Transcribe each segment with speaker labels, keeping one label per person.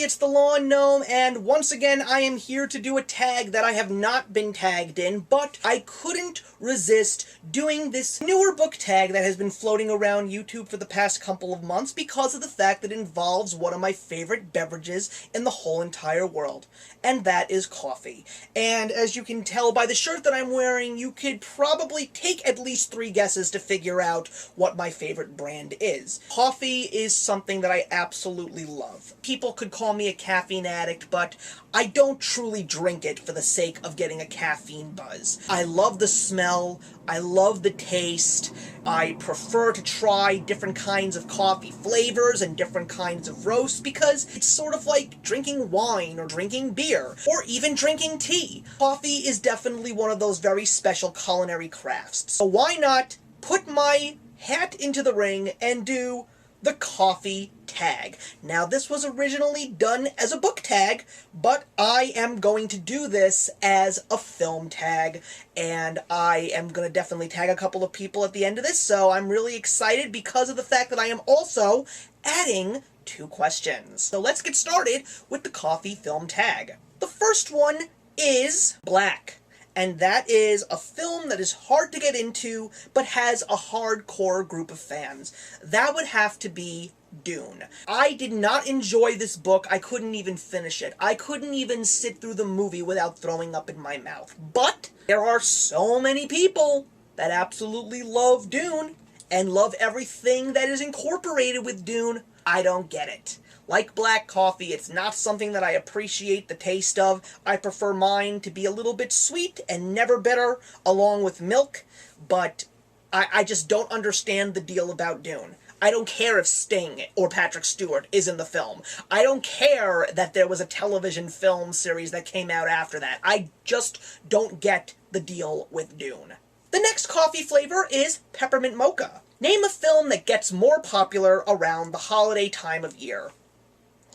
Speaker 1: it's the Lawn Gnome, and once again I am here to do a tag that I have not been tagged in, but I couldn't resist doing this newer book tag that has been floating around YouTube for the past couple of months because of the fact that it involves one of my favorite beverages in the whole entire world, and that is coffee. And as you can tell by the shirt that I'm wearing, you could probably take at least 3 guesses to figure out what my favorite brand is. Coffee is something that I absolutely love. People could call me a caffeine addict, but I don't truly drink it for the sake of getting a caffeine buzz. I love the smell, I love the taste, I prefer to try different kinds of coffee flavors and different kinds of roasts because it's sort of like drinking wine or drinking beer or even drinking tea. Coffee is definitely one of those very special culinary crafts. So why not put my hat into the ring and do the coffee tag. Now, this was originally done as a book tag, but I am going to do this as a film tag, and I am going to definitely tag a couple of people at the end of this, so I'm really excited because of the fact that I am also adding 2 questions. So let's get started with the coffee film tag. The first one is Black. And that is a film that is hard to get into, but has a hardcore group of fans. That would have to be Dune. I did not enjoy this book. I couldn't even finish it. I couldn't even sit through the movie without throwing up in my mouth. But there are so many people that absolutely love Dune, and love everything that is incorporated with Dune. I don't get it. Like black coffee, it's not something that I appreciate the taste of. I prefer mine to be a little bit sweet and never bitter, along with milk, but I just don't understand the deal about Dune. I don't care if Sting or Patrick Stewart is in the film. I don't care that there was a television film series that came out after that. I just don't get the deal with Dune. The next coffee flavor is Peppermint Mocha. Name a film that gets more popular around the holiday time of year.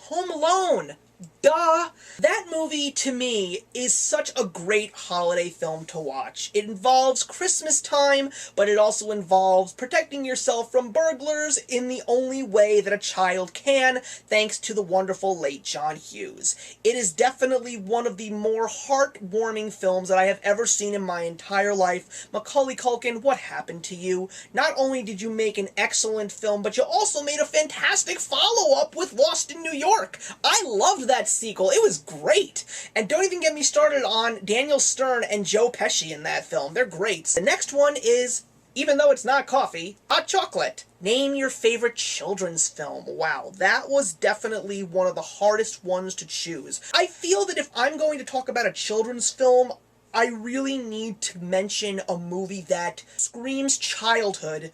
Speaker 1: Home Alone! Duh! That movie, to me, is such a great holiday film to watch. It involves Christmas time, but it also involves protecting yourself from burglars in the only way that a child can, thanks to the wonderful late John Hughes. It is definitely one of the more heartwarming films that I have ever seen in my entire life. Macaulay Culkin, what happened to you? Not only did you make an excellent film, but you also made a fantastic follow-up with Lost in New York. I loved that sequel. It was great. And don't even get me started on Daniel Stern and Joe Pesci in that film. They're great. The next one is, even though it's not coffee, hot chocolate. Name your favorite children's film. Wow, that was definitely one of the hardest ones to choose. I feel that if I'm going to talk about a children's film, I really need to mention a movie that screams childhood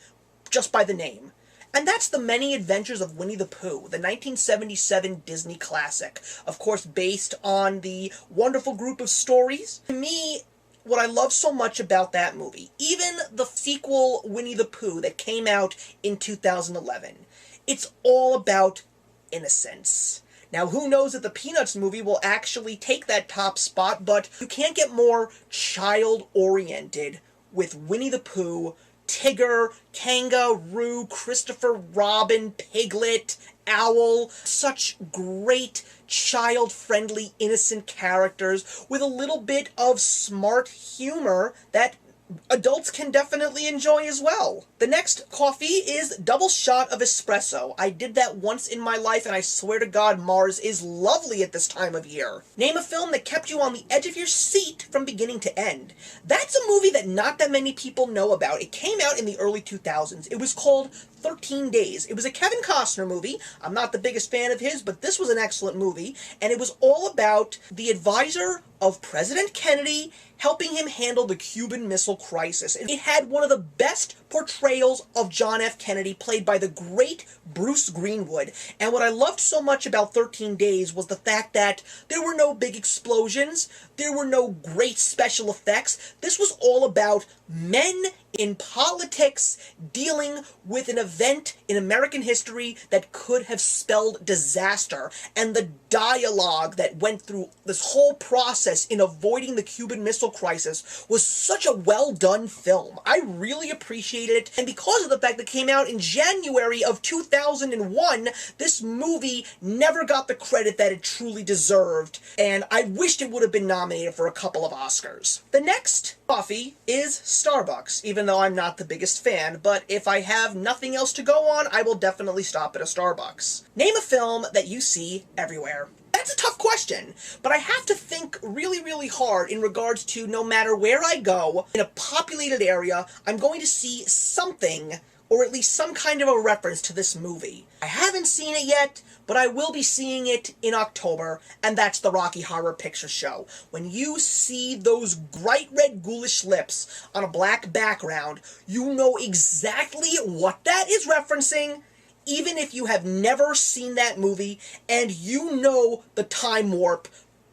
Speaker 1: just by the name. And that's The Many Adventures of Winnie the Pooh, the 1977 Disney classic. Of course, based on the wonderful group of stories. To me, what I love so much about that movie, even the sequel Winnie the Pooh that came out in 2011, it's all about innocence. Now, who knows if the Peanuts movie will actually take that top spot, but you can't get more child-oriented with Winnie the Pooh, Tigger, Kangaroo, Christopher Robin, Piglet, Owl. Such great, child-friendly, innocent characters with a little bit of smart humor that adults can definitely enjoy as well. The next coffee is Double Shot of Espresso. I did that once in my life, and I swear to God, Mars is lovely at this time of year. Name a film that kept you on the edge of your seat from beginning to end. That's a movie that not that many people know about. It came out in the early 2000s. It was called 13 Days. It was a Kevin Costner movie. I'm not the biggest fan of his, but this was an excellent movie, and it was all about the advisor of President Kennedy helping him handle the Cuban Missile Crisis. It had one of the best portrayals of John F. Kennedy, played by the great Bruce Greenwood. And what I loved so much about 13 Days was the fact that there were no big explosions, there were no great special effects. This was all about men in politics dealing with an event event in American history that could have spelled disaster, and the dialogue that went through this whole process in avoiding the Cuban Missile Crisis was such a well-done film. I really appreciated it, and because of the fact that it came out in January of 2001, this movie never got the credit that it truly deserved, and I wished it would have been nominated for a couple of Oscars. The next coffee is Starbucks, even though I'm not the biggest fan, but if I have nothing else to go on, I will definitely stop at a Starbucks. Name a film that you see everywhere. That's a tough question, but I have to think really, really hard in regards to no matter where I go, in a populated area, I'm going to see something, or at least some kind of a reference to this movie. I haven't seen it yet, but I will be seeing it in October, and that's the Rocky Horror Picture Show. When you see those bright red ghoulish lips on a black background, you know exactly what that is referencing, even if you have never seen that movie, and you know the time warp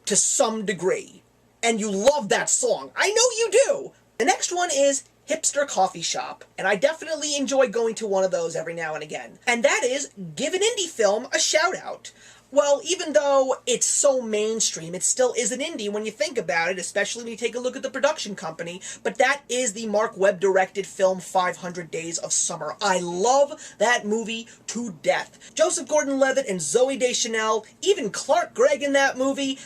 Speaker 1: to some degree. And you love that song. I know you do! The next one is Hipster Coffee Shop, and I definitely enjoy going to one of those every now and again. And that is give an indie film a shout out. Well, even though it's so mainstream, it still is an indie when you think about it, especially when you take a look at the production company, but that is the Mark Webb-directed film 500 Days of Summer. I love that movie to death. Joseph Gordon-Levitt and Zooey Deschanel, even Clark Gregg in that movie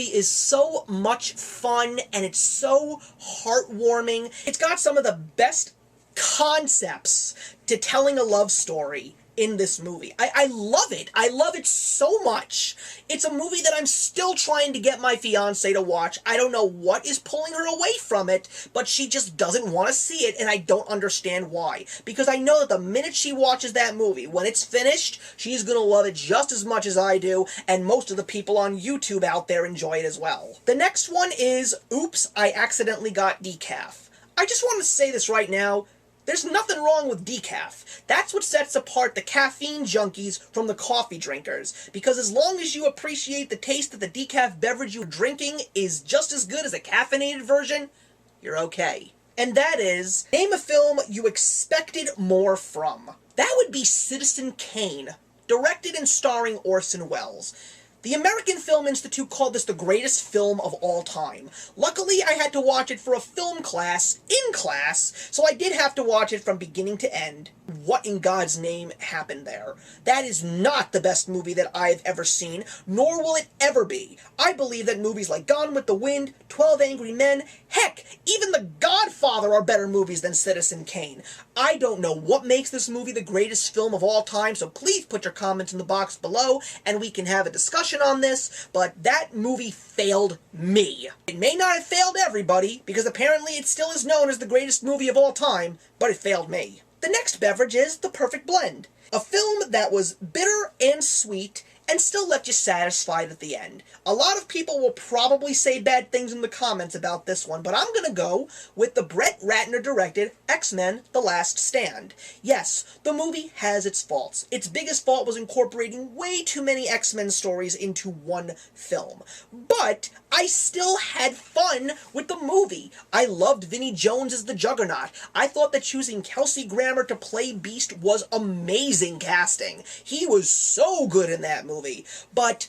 Speaker 1: is so much fun, and it's so heartwarming. It's got some of the best concepts to telling a love story in this movie. I love it. I love it so much. It's a movie that I'm still trying to get my fiance to watch. I don't know what is pulling her away from it, but she just doesn't want to see it, and I don't understand why. Because I know that the minute she watches that movie, when it's finished, she's gonna love it just as much as I do, and most of the people on YouTube out there enjoy it as well. The next one is Oops, I Accidentally Got Decaf. I just want to say this right now. There's nothing wrong with decaf. That's what sets apart the caffeine junkies from the coffee drinkers. Because as long as you appreciate the taste of the decaf beverage you're drinking is just as good as a caffeinated version, you're okay. And that is, name a film you expected more from. That would be Citizen Kane, directed and starring Orson Welles. The American Film Institute called this the greatest film of all time. Luckily, I had to watch it for a film class, in class, so I did have to watch it from beginning to end. What in God's name happened there? That is not the best movie that I've ever seen, nor will it ever be. I believe that movies like Gone with the Wind, 12 Angry Men, heck, even The Godfather are better movies than Citizen Kane. I don't know what makes this movie the greatest film of all time, so please put your comments in the box below, and we can have a discussion on this, but that movie failed me. It may not have failed everybody, because apparently it still is known as the greatest movie of all time, but it failed me. The next beverage is The Perfect Blend, a film that was bitter and sweet and still left you satisfied at the end. A lot of people will probably say bad things in the comments about this one, but I'm gonna go with the Brett Ratner-directed X-Men: The Last Stand. Yes, the movie has its faults. Its biggest fault was incorporating way too many X-Men stories into one film. But I still had fun with the movie. I loved Vinnie Jones as the Juggernaut. I thought that choosing Kelsey Grammer to play Beast was amazing casting. He was so good in that movie. But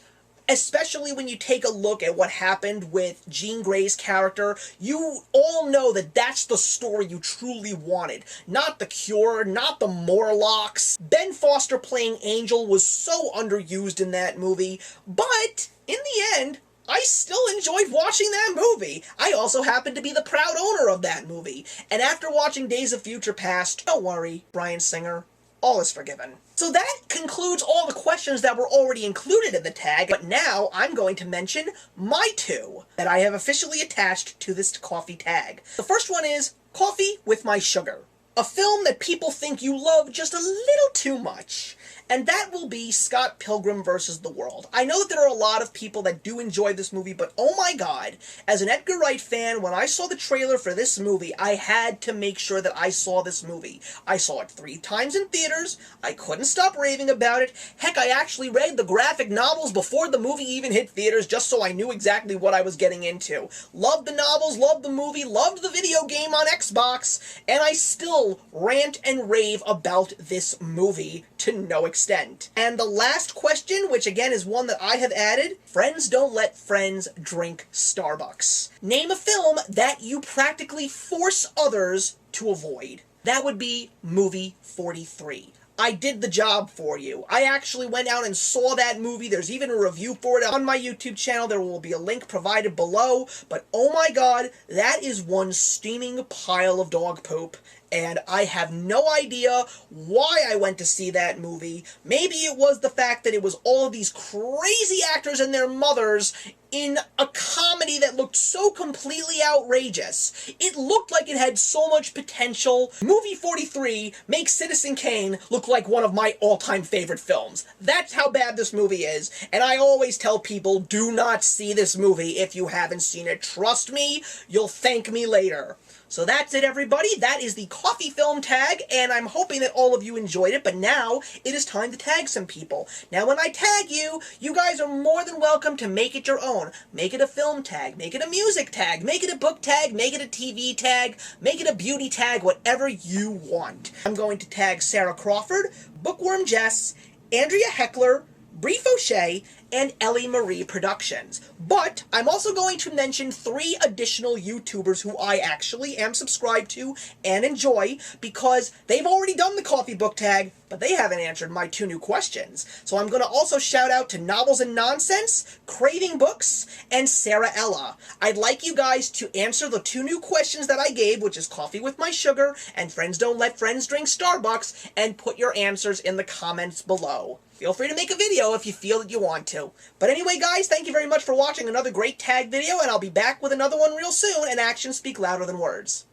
Speaker 1: especially when you take a look at what happened with Jean Grey's character, you all know that that's the story you truly wanted. Not the Cure, not the Morlocks. Ben Foster playing Angel was so underused in that movie, but in the end, I still enjoyed watching that movie. I also happen to be the proud owner of that movie. And after watching Days of Future Past, don't worry, Bryan Singer, all is forgiven. So that concludes all the questions that were already included in the tag, but now I'm going to mention my two that I have officially attached to this coffee tag. The first one is Coffee with My Sugar, a film that people think you love just a little too much. and that will be Scott Pilgrim vs. the World. I know that there are a lot of people that do enjoy this movie, but oh my god, as an Edgar Wright fan, when I saw the trailer for this movie, I had to make sure that I saw this movie. I saw it 3 times in theaters, I couldn't stop raving about it. Heck, I actually read the graphic novels before the movie even hit theaters, just so I knew exactly what I was getting into. Loved the novels, loved the movie, loved the video game on Xbox, and I still rant and rave about this movie to no extent. And the last question, which again is one that I have added, friends don't let friends drink Starbucks. Name a film that you practically force others to avoid. That would be movie 43. I did the job for you. I actually went out and saw that movie. There's even a review for it on my YouTube channel. There will be a link provided below. But oh my god, that is one steaming pile of dog poop. And I have no idea why I went to see that movie. Maybe it was the fact that it was all of these crazy actors and their mothers in a comedy that looked so completely outrageous. It looked like it had so much potential. Movie 43 makes Citizen Kane look like one of my all-time favorite films. That's how bad this movie is, and I always tell people, do not see this movie if you haven't seen it. Trust me, you'll thank me later. So that's it, everybody. That is the coffee film tag, and I'm hoping that all of you enjoyed it, but now it is time to tag some people. Now, when I tag you, you guys are more than welcome to make it your own. Make it a film tag, make it a music tag, make it a book tag, make it a TV tag, make it a beauty tag, whatever you want. I'm going to tag Sarah Crawford, Bookworm Jess, Andrea Heckler, Brie Fauché, and Ellie Marie Productions. But I'm also going to mention 3 additional YouTubers who I actually am subscribed to and enjoy, because they've already done the coffee book tag, but they haven't answered my 2 new questions. So I'm going to also shout out to Novels and Nonsense, Craving Books, and Sarah Ella. I'd like you guys to answer the 2 new questions that I gave, which is Coffee with My Sugar and Friends Don't Let Friends Drink Starbucks, and put your answers in the comments below. Feel free to make a video if you feel that you want to. But anyway, guys, thank you very much for watching another great tag video, and I'll be back with another one real soon, and actions speak louder than words.